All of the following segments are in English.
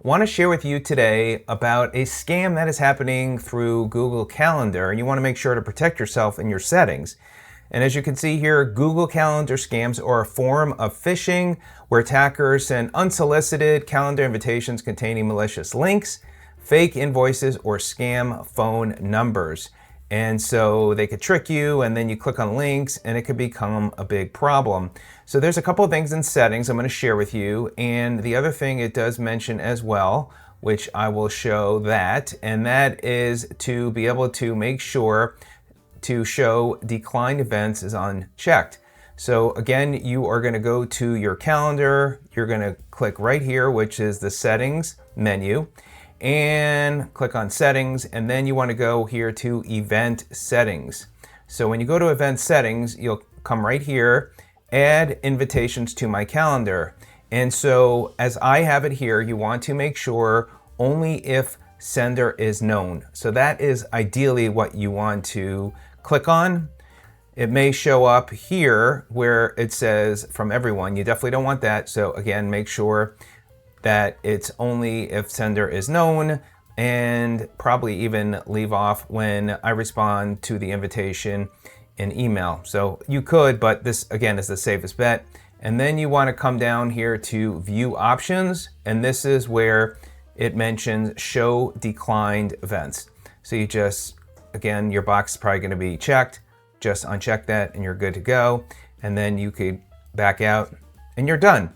I want to share with you today about a scam that is happening through Google Calendar, and you want to make sure to protect yourself in your settings. And as you can see here, Google Calendar scams are a form of phishing where attackers send unsolicited calendar invitations containing malicious links, fake invoices, or scam phone numbers. And so they could trick you, and then you click on links and it could become a big problem. So there's a couple of things in settings I'm going to share with you. And the other thing it does mention as well, which I will show that, and that is to be able to make sure to show declined events is unchecked. So again, you are going to go to your calendar. You're going to click right here, which is the settings menu, and click on settings, and then you want to go here to event settings. So when you go to event settings, you'll come right here, add invitations to my calendar. And so as I have it here, you want to make sure only if sender is known. So that is ideally what you want to click on. It may show up here where it says from everyone. You definitely don't want that. So again, make sure that it's only if sender is known, and probably even leave off when I respond to the invitation in email. So you could, but this again is the safest bet. And then you want to come down here to view options, and this is where it mentions show declined events. So you just, again, your box is probably going to be checked. Just uncheck that and you're good to go. And then you could back out and you're done.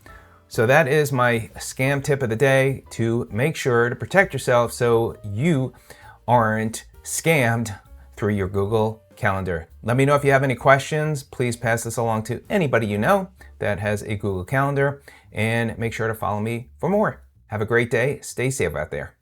So that is my scam tip of the day, to make sure to protect yourself so you aren't scammed through your Google Calendar. Let me know if you have any questions. Please pass this along to anybody you know that has a Google Calendar, and make sure to follow me for more. Have a great day. Stay safe out there.